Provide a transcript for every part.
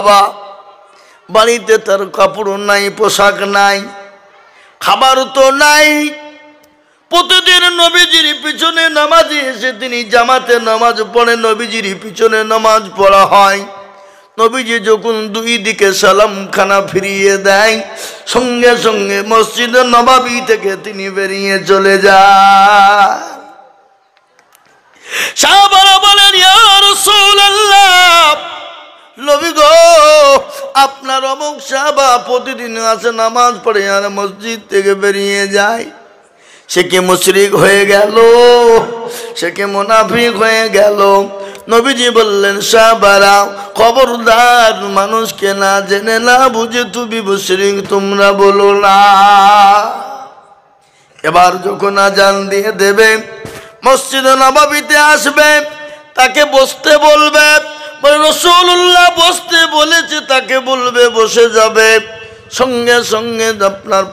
বাবা বাড়িতে তার কাপড় নাই, পোশাক নাই, খাবার তো নাই। প্রতিদিন নবীজির পিছনে নামাজে এসে তিনি জামাতে নামাজ পড়ে, নবীজির পিছনে নামাজ পড়া হয়। নবীজি যখন দুই দিকে সালাম খানা ফিরিয়ে দেয়, সঙ্গে সঙ্গে মসজিদ নববী থেকে তিনি বেরিয়ে চলে যায়। সাহাবারা বলেন, ইয়া রাসূলুল্লাহ, নবী গো, আপনার অমুক সাহাবা প্রতিদিন আসে, নামাজ পড়ে আর মসজিদ থেকে বেরিয়ে যায়। সে কি মুশরিক হয়ে গেল? সে কি মুনাফিক হয়ে গেল? নবীজি বললেন, সাহাবারা খবরদার, মানুষকে না জেনে না বুঝে তুমি মুশরিক তোমরা বলো না। এবার যখন আজান দিয়ে দেবে, মসজিদে নববীতে আসবে, তাকে বসতে বলবে। রাসূলুল্লাহ বসতে বলেছে, তাকে বলবে বসে যাবে। সঙ্গে সঙ্গে আপনার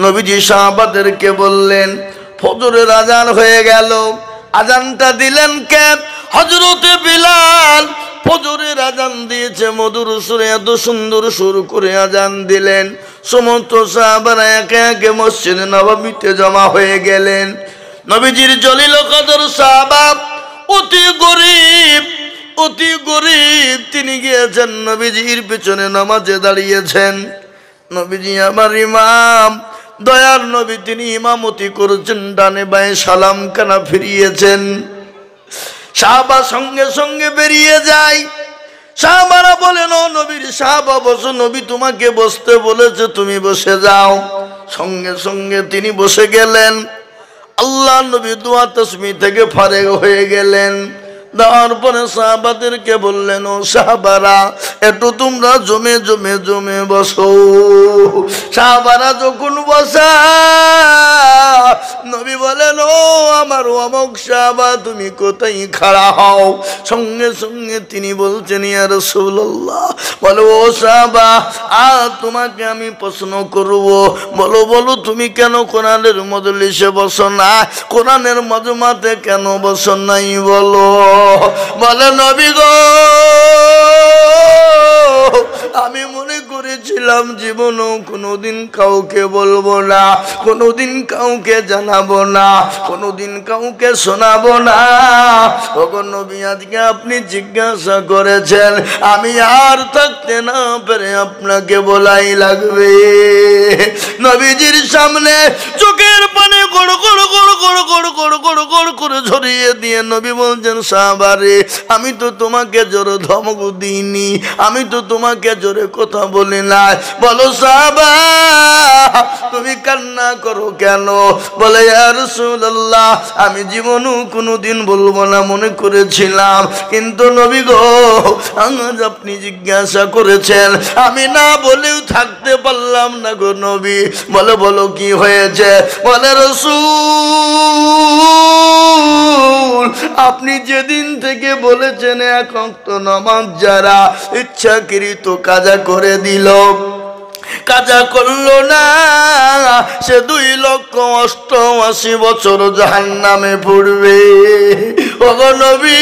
নবীজি সাহাবাদেরকে বললেন, ফজরের আজান হয়ে গেল। আজানটা দিলেন কে? হযরতে বিলাল ফজরের আজান দিয়েছে, মধুর সুরে, এত সুন্দর সুর করে আজান দিলেন। সমস্ত সাহাবারা একে একে মসজিদে নববীতে জমা হয়ে গেলেন। নবীজির জলিল কদর সাহাবা, অতি গরীব, অতি গরীব, তিনি গিয়েছেন নবীজির পিছনে নামাজে দাঁড়িয়েছেন। নবীজি আমার ইমাম, দয়ার নবী, তিনি ইমামতি করেছেন, ডানে বাঁয়ে সালাম কানা ফিরিয়েছেন। সাহাবা সঙ্গে সঙ্গে বেরিয়ে যায়। সাহাবারা বলেন, ও নবীর সাহাবা বসো, নবী তোমাকে বসতে বলেছে, তুমি বসে যাও। সঙ্গে সঙ্গে তিনি বসে গেলেন। আল্লাহ নবী দোয়া তাসবিহ থেকে ফারেগ হয়ে গেলেন। দেওয়ার পরে সাহাবাদেরকে বললেন, ও সাহাবারা, একটু তোমরা জমে জমে জমে বসো। সাহাবারা যখন বসা, নবী বলেন, ও আমার অমুক সাহাবা, তুমি কোথায় খাড়া হও? সঙ্গে সঙ্গে তিনি বলছেন, ইয়া রাসূলুল্লাহ, বলো ও সাহাবা, তোমাকে আমি প্রশ্ন করব, বলো বলো তুমি কেন কোরআনের মজলিসে বসো না? কোরআনের মজমাতে কেন বসো নাই বলো? বলে, নবী গো, আমি মনে করেছিলাম জীবনও কোনোদিন কাউকে বলবো না, কোনোদিন কাউকে জানাবো না, কোনোদিন কাউকে শোনাবো না। ওগো নবী, আজকে আপনি জিজ্ঞাসা করেছেন, আমি আর থাকতে না পেরে আপনাকে বলাই লাগবে। নবীজির সামনে চোখের পানি গড় গড় গড় গড় গড় গড় গড় গড় করে ঝরিয়ে দিয়ে নবী বলছেন, সাহাবারে, আমি তো তোমাকে জোরে ধমক দিইনি, আমি তো তোমাকে জোরে কথা বলি না। বলো সাহাবা, তুমি কান্না করো কেন? বলে, ইয়া রাসূলুল্লাহ, আমি জীবনও কোনোদিন বলবো না মনে করেছিলাম, কিন্তু নবী গো, আজ আপনি জিজ্ঞাসা করেছেন, আমি না বলেও থাকতে পারলাম না গো নবী। বলে, বলো কি হয়েছে? বলে, রাসূল, আপনি যেদিন থেকে বলেছেন এক ওয়াক্ত নামাজ যারা ইচ্ছাকৃত কাজা করে দিল, কাজা করলো না, সে 2,88,000 বছর জাহান্নামে পড়বে। ওগো নবী,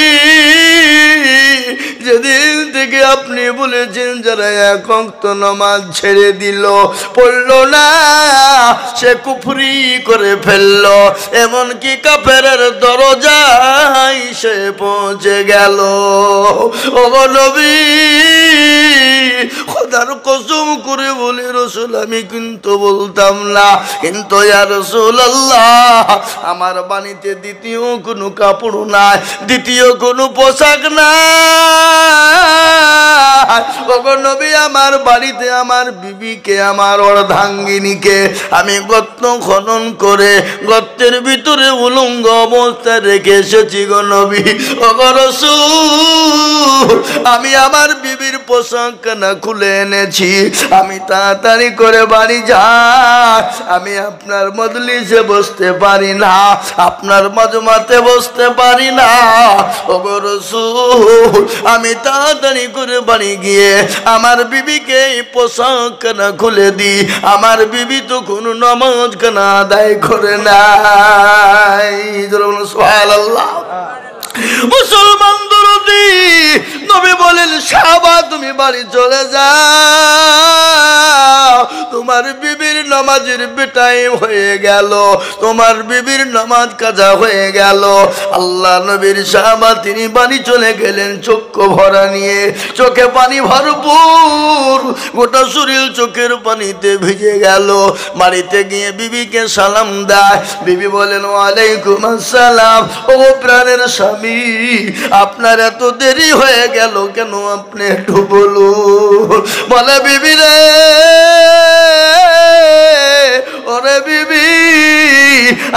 যেদিন থেকে আপনি বলেছেন যারা এক ওয়াক্ত নামাজ ছেড়ে দিল, পড়লো না, সে কুফরি করে ফেললো, এমনকি কাফেরের দরজায় সে পৌঁছে গেল। ওগো নবী, খোদার কসম করে বলে, রাসূল, আমি কিন্তু বলতাম না, কিন্তু ইয়া রাসূলুল্লাহ, আমার বাড়িতে দ্বিতীয় কোনো কাপড় নাই, দ্বিতীয় কোনো পোশাক নাই। ওগো নবী, আমার বাড়িতে আমার বিবিকে, আমার অর্ধাঙ্গিনীকে আমি গর্ত খনন করে গর্তের ভিতরে উলঙ্গ অবস্থায় রেখে এসেছি গো নবী। ওগো রাসূল, আমি আমার বিবির পোশাক না খুলে এনেছি, আমি তাড়াতাড়ি করে বাড়ি যাই, আমি আপনার মজলিসে বসতে পারি না, আপনার মজমাতে বসতে পারি না। ওগো রাসূল, আমি তাড়াতাড়ি করে বাড়ি গিয়ে আমার বিবিকে পোশাক না খুলে দিই, আমার বিবি তো কোনো নামাজ কানা আদায় করে নাই। সুবহানাল্লাহ। মুসলমান দরদি নবী বলেন সাহাবা তুমি বাড়ি চলে যাও, তোমার বিবির নামাজের টাইম হয়ে গেল, তোমার বিবির নামাজ কাজা হয়ে গেল। আল্লাহ নবীর সাহাবা তিনি বাড়ি চলে গেলেন চক্ষু ভরা নিয়ে, চোখে পানি ভরপুর, গোটা শরীর চোখের পানিতে ভিজে গেল। বাড়িতে গিয়ে বিবিকে সালাম দেয়, বিবি বলেন ওয়ালাইকুম আসসালাম। ও প্রাণের স্বামী, আপনার এত দেরি হয়ে গেল কেন, আপনি একটু বলুন। বলে বিবি রে, ওরে বিবি,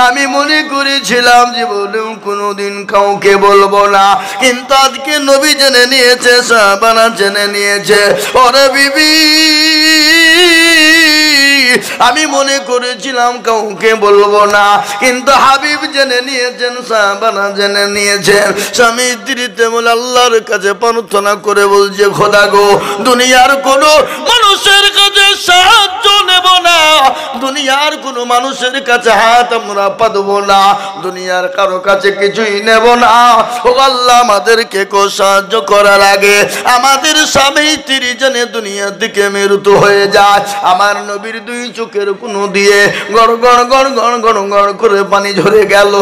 আমি মনে করেছিলাম জীবনে কোনোদিন কাউকে বলবো না, কিন্তু আজকে নবী জেনে নিয়েছে, সাহাবারা জেনে নিয়েছে। ওরে বিবি, আমি মনে করেছিলাম কাউকে বলবো না, কিন্তু হাবিব জেনে নিয়েছেন, সাহাবারা জেনে নিয়েছেন। স্বামী স্ত্রীতে বলে আল্লাহর কাছে প্রার্থনা করে বলছে, খোদা গো, দুনিয়ার কোনো মানুষের কাছে সাহায্য নেব না, দুনিয়ার কোনো মানুষের কাছে হাত আমরা পাতবো না, দুনিয়ার কারো কাছে কিছুই নেব না। ও আল্লাহ, আমাদেরকে কেউ সাহায্য করার আগে আমাদের স্বামী স্ত্রী যেন দুনিয়া থেকে মৃত্যু হয়ে যায়। আমার নবীর দুই চোখের কোন দিয়ে গড় গড় গড় গড় গড় গড় করে পানি ঝরে গেল।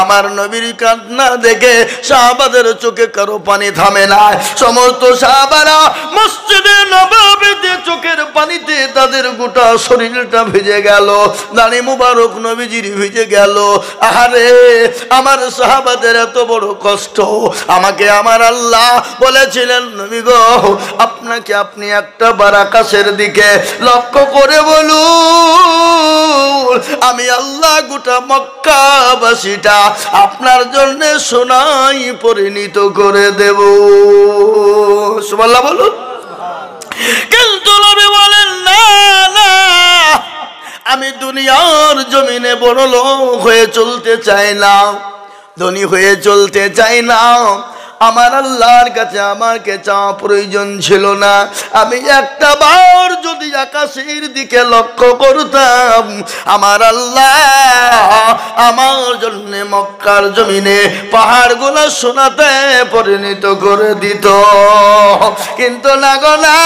আমার নবীর কান্না দেখে সাহাবাদের চোখে কারো পানি থামে না। সমস্ত সাহাবারা মসজিদে নববীতে চোখের পানিতে তাদের গোটা শরীরটা ভিজে গেল, দাড়ি মুবারক নবীজির ভিজে গেল। আহারে, আমার সাহাবাদের এত বড় কষ্ট। আমাকে আমার আল্লাহ বলেছিলেন, নবী গো, আপনাকে আপনি একটা বার আকাশের দিকে লক্ষ্য করে বলুন, আমি আল্লাহ গোটা মক্কাবাসীটা আপনার জন্য সোনায় পরিণত করে দেব। সুবহানাল্লাহ বলুন। কিন্তু নবী বলেন, না না, আমি দুনিয়ার জমিনে বড় লোক হয়ে চলতে চাই না, ধনী হয়ে চলতে চাই না। আমার আল্লাহর কাছে আমাকে চাওয়া প্রয়োজন ছিল না। আমি একটা বার যদি আকাশের দিকে লক্ষ্য করতাম, আমার আল্লাহ আমার জন্য মক্কার জমিনে পাহাড়গুলো সোনাতে পরিণত করে দিত। কিন্তু না গো না,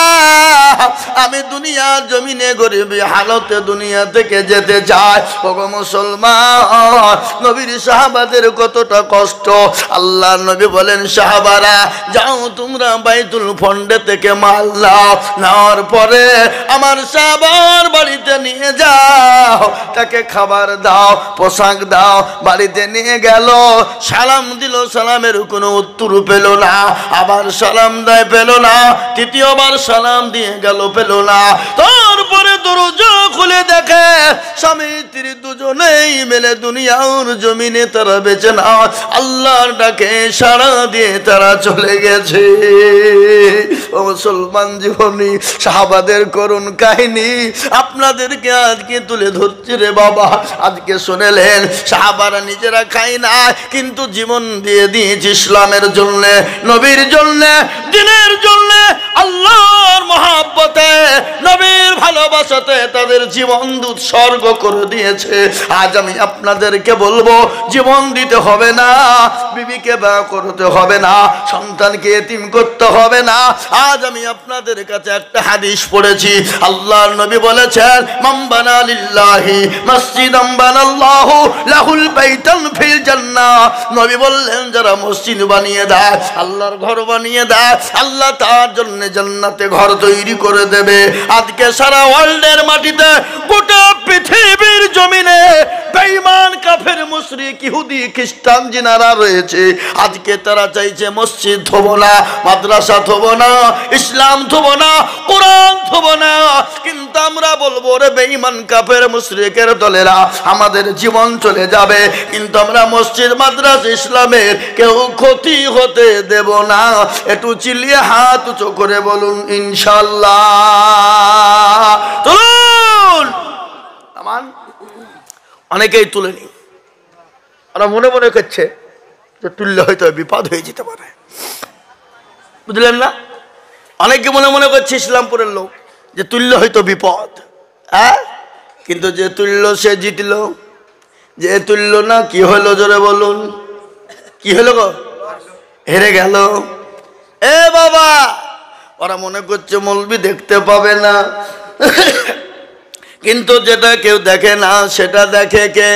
আমি দুনিয়ার জমিনে গরিবী হালতে দুনিয়া থেকে যেতে চাই। ওগো মুসলমান, নবীর সাহাবাদের কতটা কষ্ট। আল্লাহ নবী বলেন, সাহাবারা যাও তোমরা বাইতুল ফন্ডে থেকে মাল নাও, নেওয়ার পরে আমার সাহাবার বাড়িতে নিয়ে যাও, তাকে খাবার দাও, পোশাক দাও। বাড়িতে নিয়ে গেল, সালাম দিল, সালামের কোনো উত্তর পেল না। আবার সালাম দেয়, পেল না। তৃতীয়বার সালাম দিয়ে গেল, পেল না। তারপরে দরজা খুলে দেখে স্বামী স্ত্রী দুজনেই মিলে দুনিয়ার জমিনে তারা বেঁচে না, আল্লাহর ডাকে সাড়া দিয়ে তারা চলে গেছে। ও মুসলমান জীবনী, সাহাবাদের করুণ কাহিনী আপনাদেরকে আজকে তুলে ধরছি রে বাবা। আজকে শুনেলেন, সাহাবারা নিজেরা খায় না, কিন্তু জীবন দিয়ে দিয়েছে ইসলামের জন্য, নবীর জন্য, দ্বীনের জন্য, আল্লাহর মহব্বতে, নবীর ভালোবাসাতে তাদের জীবন উৎসর্গ করে দিয়েছে। আজ আমি আপনাদেরকে বলবো, জীবন দিতে হবে না, বিবিকে বিয়ে করতে হবে না, সন্তানকে এতিম করতে হবে না। আজ আমি আপনাদের কাছে একটা হাদিস পড়েছি। আল্লাহর নবী বলেছেন, মান বানা লিল্লাহি মসজিদান বানাল্লাহু লাহুল বাইতান ফিল জান্নাহ। নবী বললেন, যারা মসজিদ বানিয়ে দেয়, আল্লাহর ঘর বানিয়ে দেয়, আল্লাহ তার জন্য জান্নাতে ঘর তৈরি করে দেবে। আজকে সারা ওয়ার্ল্ডের মাটিতে, গোটা পৃথিবীর জমিনে বেঈমান, কাফের, মুশরিক, ইহুদি, খ্রিস্টান যিনারা রয়েছে, আজকে তারা চাইছে মসজিদ থবো না, মাদ্রাসা থবো না, ইসলাম থবো না, কোরআন থবো না। কিন্তু আমরা বলবো, রে বেঈমান, কাফের, মুশরিকের দলেরা, আমাদের জীবন চলে যাবে, কিন্তু আমরা মসজিদ, মাদ্রাসা, ইসলামের কেউ ক্ষতি হতে দেব না। একটু চিল্লিয়ে হাত উঁচু করে বলুন ইনশাআল্লাহ। তুলুন। অনেকেই তুলেনি, ওরা মনে মনে করছে যে তুললে হয়তো বিপদ হয়ে যেতে পারে, বুঝলেন না? অনেকে মনে মনে করছে ইসলামপুরের লোক যে তুললে হয়তো বিপদ, হ্যাঁ, কিন্তু যে তুলল সে জিতল, যে তুলল না কি হলো, জোরে বলুন, কি হলো গো? হেরে গেল। এ বাবা, ওরা মনে করছে মৌলবি দেখতে পাবে না, কিন্তু যেটা কেউ দেখে না সেটা দেখে কে?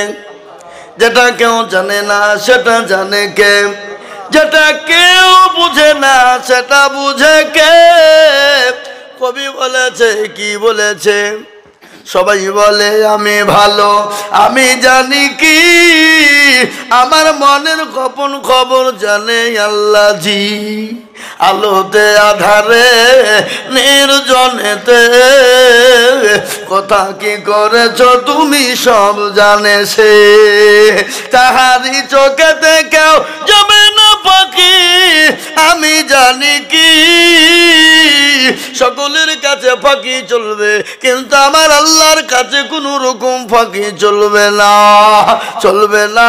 যেটা কেউ জানে না সেটা জানে কে? যেটা কেউ বুঝে না সেটা বুঝে কে? কবি বলেছে, কি বলেছে? সবাই বলে আমি ভালো, আমি জানি কি, আমার মনের গোপন খবর জানে আল্লাহ জি। আলোতে আধারে নির্জনেতে কথা কি করেছ তুমি সব জানে সে। তাহারি চোখেতে কেউ যাবে না পাখি, আমি জানি কি, সকলের কাছে ফাঁকি চলবে কিন্তু আমার আল্লাহর কাছে কোন রকম ফাঁকি চলবে না, চলবে না।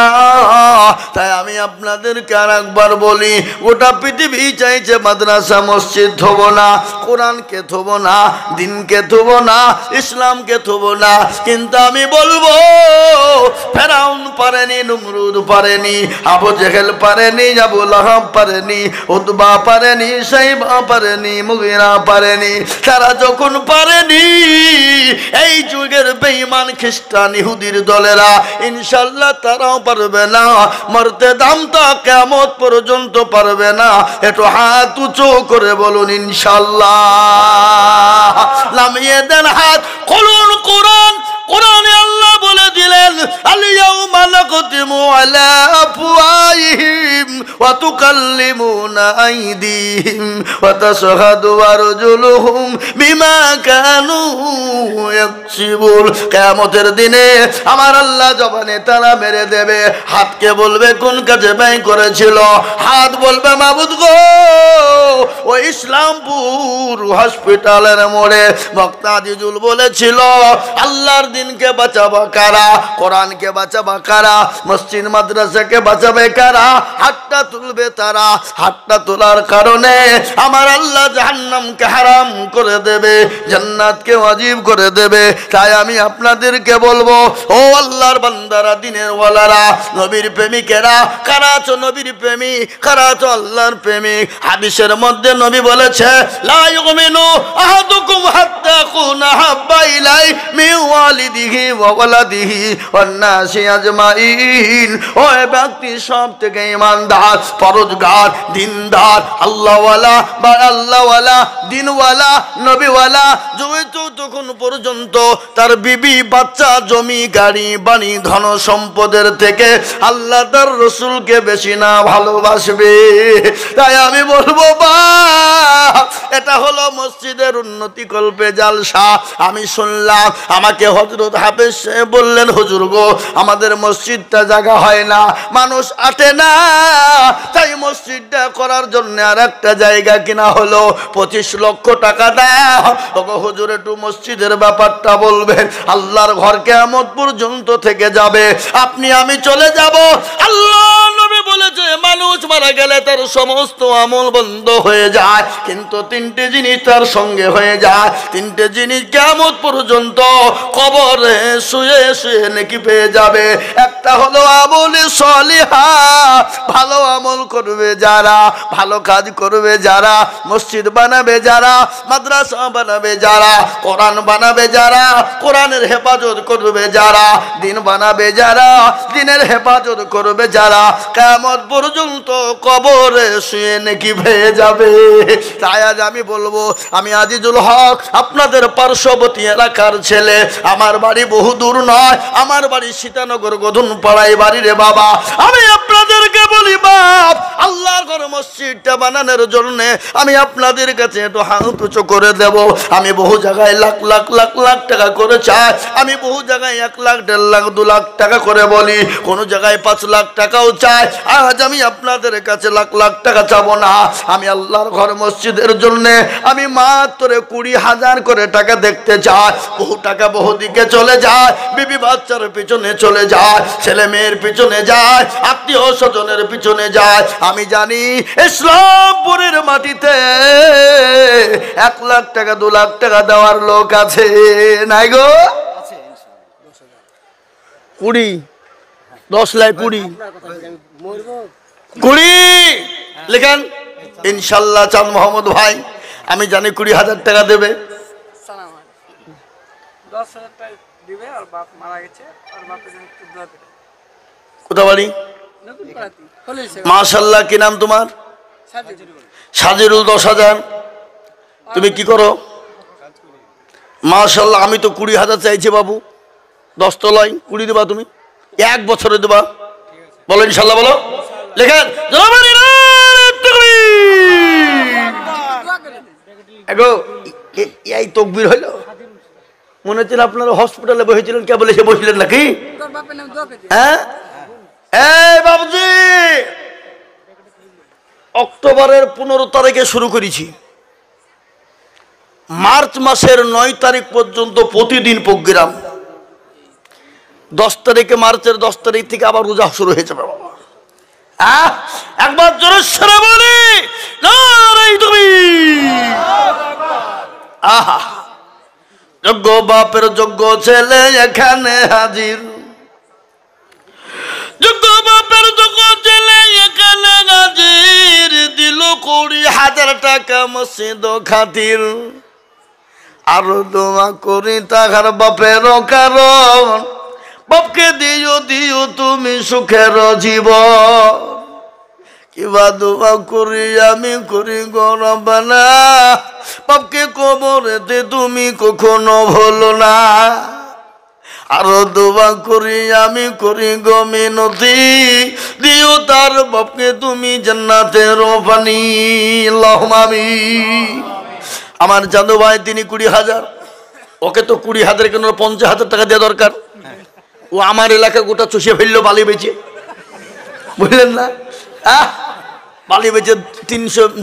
তাই আমি আপনাদেরকে আর একবার বলি, গোটা পৃথিবী চাইছে মাদ্রাসা মসজিদ থব না, কোরআনকে থব না, দিনকে থব না, ইসলামকে থব না, কিন্তু আমি বলবো ফেরাউন পারেনি, নমরুদ পারেনি, আবু জেহেল পারেনি, আবু লাহাব পারেনি, উতবা পারেনি, সাইবা পারেনি, মুগিরা পারেনি। তারা যখন পারেনি, এই যুগের বেঈমান খ্রিস্টান ইহুদির দলেরা ইনশাআল্লাহ তারাও পারবে না, মরতে দামটা কিয়ামত পর্যন্ত পারবে না। একটু হাত উঁচু করে বলুন ইনশাআল্লাহ। নামিয়ে দেন হাত, খুলুন কোরআন। কোরআনে আল্লাহ বলে দিলেন, আল-ইয়াউমা নাখতিমু আলা আফওয়াহিহিম ওয়া তুকাল্লিমুনা আইদিহিম ওয়া তাশহাদু আরজুলুহুম বিমা কানু ইয়াকসিবুন। কিয়ামতের দিনে আমার আল্লাহ জবানে তালা মেরে দেবে। হাতকে বলবে কোন কাজে ব্যয় করেছিল? হাত বলবে মাবুদ গো, ওই ইসলামপুর হসপিটালের মোড়ে বক্তা আজিজুল বলেছিল আল্লাহর দিনকে বাঁচাবা কারা, কোরআনকে বাঁচাবা কারা, মসজিদ মাদ্রাসাকে বাঁচাবে কারা? হাতটা তুলবে তারা। হাতটা তোলার কারণে আমার আল্লাহ জাহান্নামকে হারাম করে দেবে, জান্নাতকে ওয়াজিব করে দেবে। তাই আমি আপনাদেরকে বলবো, ও আল্লাহর বান্দারা, দিনের ওয়ালারা, নবীর প্রেমিকেরা, কারা আছো নবীর প্রেমিক, কারা আছো আল্লাহর প্রেমিক? হাদিসের মধ্যে নবী বলেছে, লা ইউমিনু আহাদুকুম হাত্তা কুনা হাব্বা ইলাই মিন ওয়ালিদিহি ওয়া ওয়ালাদিহি ওয়ান নাসি আজমাইন। ওই ব্যক্তি সব থেকে ঈমানদার, পরহেজগার, দিনদার, আল্লাহওয়ালা বা আল্লাহওয়ালা, দিনওয়ালা, নবীওয়ালা, যতক্ষণ পর্যন্ত তার বিবি, বাচ্চা, জমি, গাড়ি, বাড়ি, ধন সম্পদের থেকে আল্লাহ তার রসুলকে বেশি না ভালোবাসবে। তাই আমি বলবো বা এটা হলো মসজিদের উন্নতি কল্পে জালসা। আমি শুনলাম, আমাকে হযরত হাফেজ বললেন, হুজুর গো আমাদের মসজিদটা জায়গা হয় না, মানুষ আসে না, তাই মসজিদটা করার জন্য আর একটা জায়গা কিনা হলো, 25 লক্ষ টাকা দাও। ওগো হুজুর একটু মসজিদের ব্যাপারটা বলবেন, আল্লাহর ঘর কিয়ামত পর্যন্ত থেকে যাবে, আপনি আমি চলে যাব। আল্লাহ নবী বলেছে মানুষ মারা গেলে তার সমস্ত আমল বন্ধ হয়ে যায়, কিন্তু 3টে জিনিস তার সঙ্গে হয়ে যায়। 3টে জিনিস কিয়ামত পর্যন্ত কবরে শুয়ে শুয়ে নেকি পেয়ে যাবে। একটা হলো আমলে সলিহা, ভালো আমল করবে যারা, ভালো কাজ করবে যারা, মসজিদ বানাবে যারা, মাদ্রাসা বানাবে যারা, কোরআন বানাবে যারা, কোরআনের হেফাজত করবে যারা, দিন বানাবে যারা, দিনের হেফাজত করবে যারা, কিয়ামত পর্যন্ত কবরে শুয়ে নেকি পেয়ে যাবে। তাই আজ আমি বলবো, আমি আজিজুল হক আপনাদের পার্শ্ববর্তী এলাকার ছেলে, আমার বাড়ি বহু দূর নয়, আমার বাড়ি সীতানগর গধনপাড়ায় বাড়ি রে বাবা। আমি আপনাদেরকে বলি বাপ, আল্লাহর ঘর মসজিদটা বানানোর জন্য আমি আপনাদের কাছে একটু হাত উঁচু করে দেব। আমি বহু জায়গায় লাখ লাখ লাখ লাখ টাকা করে চাই, আমি বহু জায়গায় 1 লাখ 1.5 লাখ 2 লাখ টাকা করে বলি, কোন জায়গায় 5 লাখ টাকাও চাই। আজ আমি আপনাদের কাছে লাখ লাখ টাকা চাবো না, আমি আল্লাহর ঘর মসজিদের জন্য আমি মাত্র 20,000 করে টাকা দেখতে চাই। বহু টাকা বহু দিকে চলে যায়, বিবি বাচ্চার পিছনে চলে যায়, ছেলে মেয়ের পিছনে যায়, আত্মীয় স্বজনের পিছনে যায়। আমি জানি ইসলামপুরের মাটিতে 1 লাখ টাকা 2 লাখ টাকা দেওয়ার লোক আছে, নাই গো? 20 10 লাখ 20 20 লেখেন ইনশাল্লাহ। চাঁদ মোহাম্মদ ভাই আমি জানি 20,000 টাকা দেবে। 10,000 টাকা দিবে। আর বাপ মারা গেছে, আর বাপের জন্য একটু দোয়া করে। কোথা বাড়ি? নতুন পাড়াতে হলিছে। মাশাআল্লাহ। কি নাম তোমার? সাজিরুল। 10,000। তুমি কি করো? মাশাআল্লাহ। আমি তো 20,000 চাইছি বাবু। 10 তলায় 20 দেবা তুমি? 1 বছরে দেবা? বলো ইনশাল্লাহ। বলো লেখেন। এগো এই তকবীর হইল। মনে হচ্ছিল আপনারা হসপিটালে বসেছিলেন, কে বলে সে বসলেন নাকি? হ্যাঁ এই বাবুজি, অক্টোবরের 15 তারিখে শুরু করেছি। মার্চ মাসের 9 তারিখ পর্যন্ত প্রতিদিন প্রোগ্রাম। 10 তারিখে, মার্চের 10 তারিখ থেকে আবার রোজা শুরু হয়ে যাবে বাবা। একবার জোরে সরে বলি নারায়ে তাকবীর। আহা, যোগ্য বাপের যোগ্য ছেলে এখানে হাজির। যোগ্য বাপের যোগ্য ছেলে এখানে হাজির। দিল 20,000 টাকা মসজিদ খাতির। আরো দোয়া করি তাহার বাপের কারণ, বাপকে দিও দিও তুমি সুখের জীবন। কিবা দোয়া করি আমি করি গো রব্বানা, বাপকে কবরেতে তুমি কখনো ভুলো না। আরো দোয়া করি আমি করি গো মিনতি, দিও তার বাপকে তুমি জান্নাতের পানি। আল্লাহুম্মা আমিন। আমার জাদু ভাই তিনি 20,000। ওকে তো 20,000 কেন 50,000 টাকা দেওয়া দরকার। ও আমার এলাকা গোটা চষিয়ে ফেললো বালি বেচে, বুঝলেন না? বালি বেচে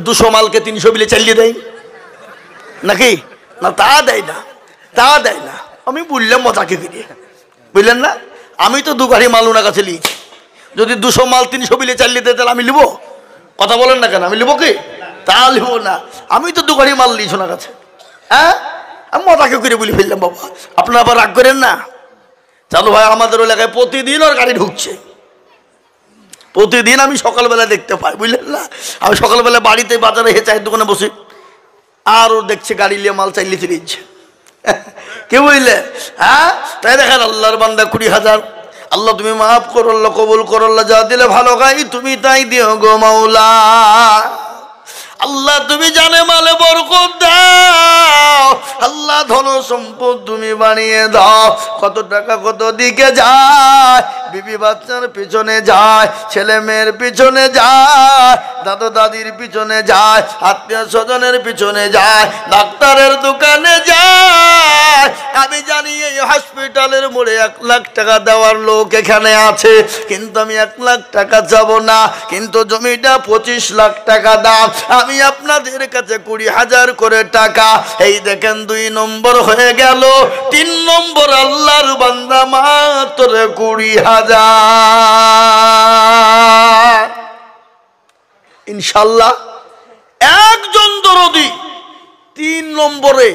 200 মালকে 300 বিলে চালিয়ে দেয় নাকি? না তা দেয় না, তা দেয় না। আমি বললাম মজাকে ফিরে, বুঝলেন না? আমি তো 2 গাড়ি মাল ওনার কাছে নিয়েছি। যদি 200 মাল 300 বিলে চালিয়ে দেয় তাহলে আমি লিবো? কথা বলেন না কেন? আমি লিবো কি? তা লিবো না। আমি তো 2 গাড়ি মাল নিয়েছি ওনার কাছে। হ্যাঁ, আমি মজাকে করে বলে ফেললাম। বাবা আপনারা আবার রাগ করেন না। চালু ভাই আমাদের এলাকায় প্রতিদিন ওর গাড়ি ঢুকছে। প্রতিদিন আমি সকালবেলা দেখতে পাই, বুঝলেন না? আমি সকালবেলা বাড়িতে বাজারে চায়ের দোকানে বসে, আর ও দেখছে গাড়ি নিয়ে মাল চাইলে চলে যাচ্ছে। কে বুঝলে? হ্যাঁ, তাই দেখেন আল্লাহর বান্দা 20,000। আল্লাহ তুমি মাফ করো, আল্লাহ কবুল করো, আল্লাহ যা দিলে ভালো গাই তুমি তাই দিও গো মাওলা। আল্লাহ তুমি জানে মালে বরকত দাও। আল্লাহ ধন সম্পদ তুমি বানিয়ে দাও। কত টাকা কত দিকে যায়, বিবি বাচ্চার পিছনে যায়, ছেলে মেয়ের পিছনে যায়, দাদু দাদির পিছনে যায়, আত্মীয় স্বজনের পিছনে যায়, ডাক্তারের দোকানে যায়। আমি জানি এই হসপিটালের মোড়ে 1 লাখ টাকা দেওয়ার লোক এখানে আছে, কিন্তু আমি 1 লাখ টাকা যাব না। কিন্তু জমিটা 25 লাখ টাকা দাম। আমি আপনাদের কাছে 20,000 করে টাকা। এই দেখেন 2 নম্বর হয়ে গেল। 3 নম্বর আল্লাহর বান্দা মাত্র 20,000। ইনশাল্লাহ একজন দরদি 3 নম্বরে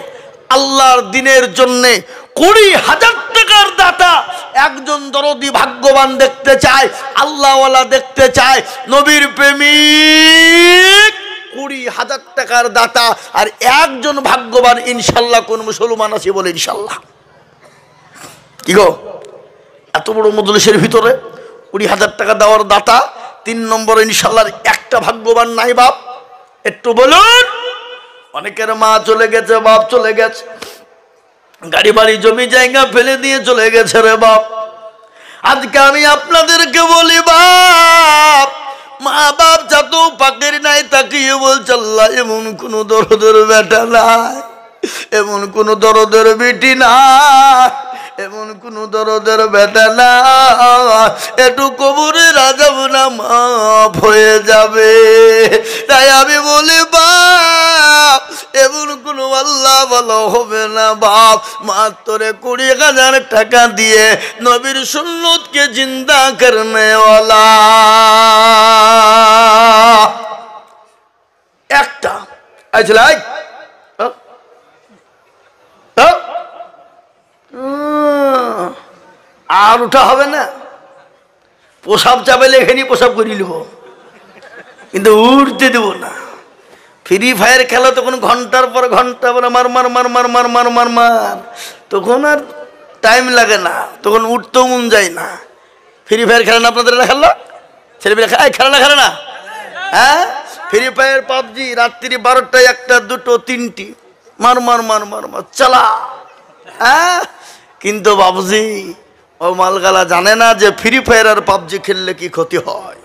আল্লাহর দিনের জন্যে 20,000 টাকার দাতা। একজন দরদি ভাগ্যবান দেখতে চায়, আল্লাহওয়ালা দেখতে চায়, নবীর প্রেমিক 20,000 টাকার দাতা। আর একজন ভাগ্যবান ইনশাল্লাহ কোন মুসলমান আছে? বলে ইনশাল্লাহ। কি গো, এত বড় মজলিসের ভিতরে 20,000 টাকা দেওয়ার দাতা 3 নম্বরে ইনশাল্লাহ একটা ভাগ্যবান নাই বাপ? একটু বলুন। অনেকের মা চলে গেছে, বাপ চলে গেছে, গাড়ি বাড়ি জমি জায়গা ফেলে দিয়ে চলে গেছে রে বাপ। আজকে আমি আপনাদেরকে বলি বাপ, মা বাপ যত পাকের নাই তাকিয়ে বলছে আল্লাহ এমন কোন দরদের বেটা নাই, এমন কোন দরদের বেটি নাই, এমন কোন দরদের বেটা না, একটু কবরে রাজাব না মাফ হয়ে যাবে। তাই আমি বলি বাপ, এমন কোন আল্লাহ ভালো হবে না বাপ। মাত্র 20,000 টাকা দিয়ে নবীর সুন্নতকে জিন্দা করনে ওয়ালা একটা আইছলাই। আর উঠা হবে না, পোশাব চাপে লেখেনি, পোশাব করি লিব। কিন্তু উঠতে দেব না। ফ্রি ফায়ার খেলা তখন ঘন্টার পর ঘন্টা পর মার মার মার মার মার মার মার মার, তখন আর টাইম লাগে না, তখন উঠতেও মন যায় না। ফ্রি ফায়ার খেলে না আপনাদের খেললো? ছেলেমেয়েরা খেলে না খেলে না? হ্যাঁ, ফ্রি ফায়ার পাবজি রাত্রি 12টায় 1টা 2টো 3টি মার মার মার মার মার চালা। হ্যাঁ, কিন্তু বাবুজি ও মালগালা জানে না যে ফ্রি ফায়ার আর পাবজি খেললে কি ক্ষতি হয়।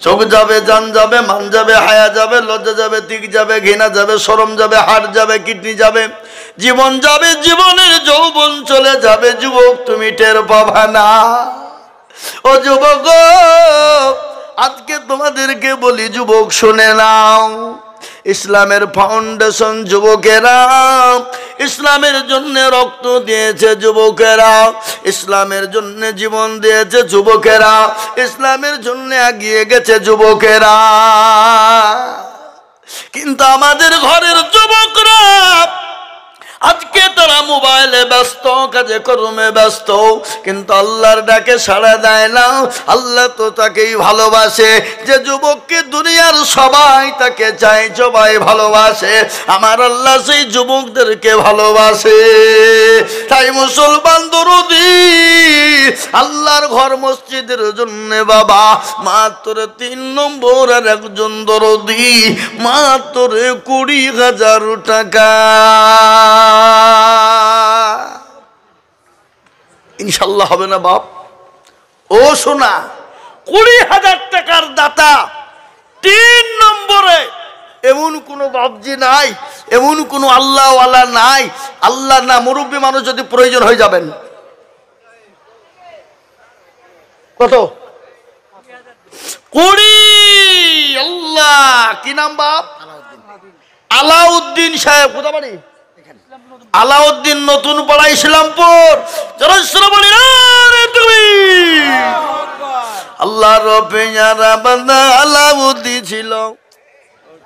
চোখ যাবে, জান যাবে, মান যাবে, হায়া যাবে, লজ্জা যাবে, তিক যাবে, ঘৃণা যাবে, শরম যাবে, হাড় যাবে, কিডনি যাবে, জীবন যাবে, জীবনের যৌবন চলে যাবে। যুবক তুমি টের পাবা না। ও যুবক, আজকে তোমাদেরকে বলি যুবক শুনে নাও, ইসলামের ফাউন্ডেশন যুবকেরা, ইসলামের জন্য রক্ত দিয়েছে যুবকেরা, ইসলামের জন্য জীবন দিয়েছে যুবকেরা, ইসলামের জন্য এগিয়ে গেছে যুবকেরা। কিন্তু আমাদের ঘরের যুবকরা আজকে তারা মোবাইলে ব্যস্ত, কাজে কর্মে ব্যস্ত, কিন্তু আল্লাহর ডাকে সাড়া দেয় না। আল্লাহ তো তাকেই ভালোবাসে যে যুবককে দুনিয়ার সবাই তাকে চায়, সবাই ভালোবাসে। আমার আল্লাহ সেই যুবকদেরকে ভালোবাসে। তাই মুসলমান দরদি, আল্লাহর ঘর মসজিদের জন্য বাবা মাত্র 3 নম্বর আর একজন দরদি মাত্র 20,000 টাকা। ইনশাল্লাহ হবে না বাপ? ও সোনা, 20,000 টাকার দাতা 3 নম্বরে। এমন কোনো বাপজি নাই, এমন কোনো আল্লাহওয়ালা নাই। আল্লাহ না, মুরব্বী মানুষ যদি প্রয়োজন হয়ে যাবেন। কত? 20। আল্লাহ, কি নাম বাপ? আলাউদ্দিন সাহেব। কোথা বাড়ি? আলাউদ্দিন নতুন পাড়া, ইসলামপুর। আল্লাহ রবেয়ারা বান্দা আলাউদ্দিন ছিল।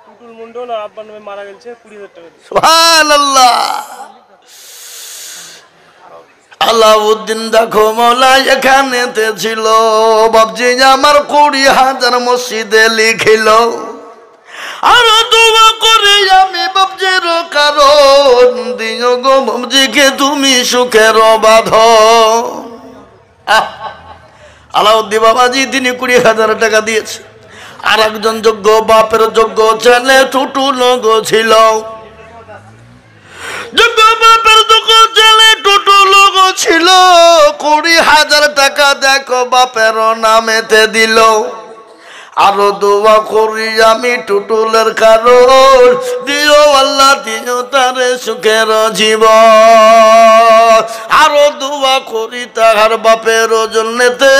টুটুল মন্ডল আর আব্বার নামে মারা গেছে 20,000 টাকা দিয়ে। সুবহানাল্লাহ। আলাউদ্দিন দেখো মৌলা এখানেতে ছিল। বাবজি আমার 20,000 মসজিদে লিখিল। আর দোয়া করে আমি বাবজির কারণ দিও গো বাবজিকে তুমি সুখের বাঁধন। আলাউদ্দিন বাবাজি তিনি 20,000 টাকা দিয়েছে। আর একজন যোগ্য বাপের যোগ্য ছেলে টুটুল গো ছিল। যোগ্য বাপের যোগ্য ছেলে টুটুল গো ছিল। 20,000 টাকা দেখো বাপের নামেতে দিল। আরো দোয়া করি আমি টুটুলের কারণ দিও আল্লাহ দিও তারে সুখের জীবন। আরো দোয়া করি তাহার বাপের জন্যতে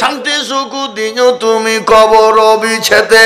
শান্তি সুখ দিও তুমি কবর বিছেতে।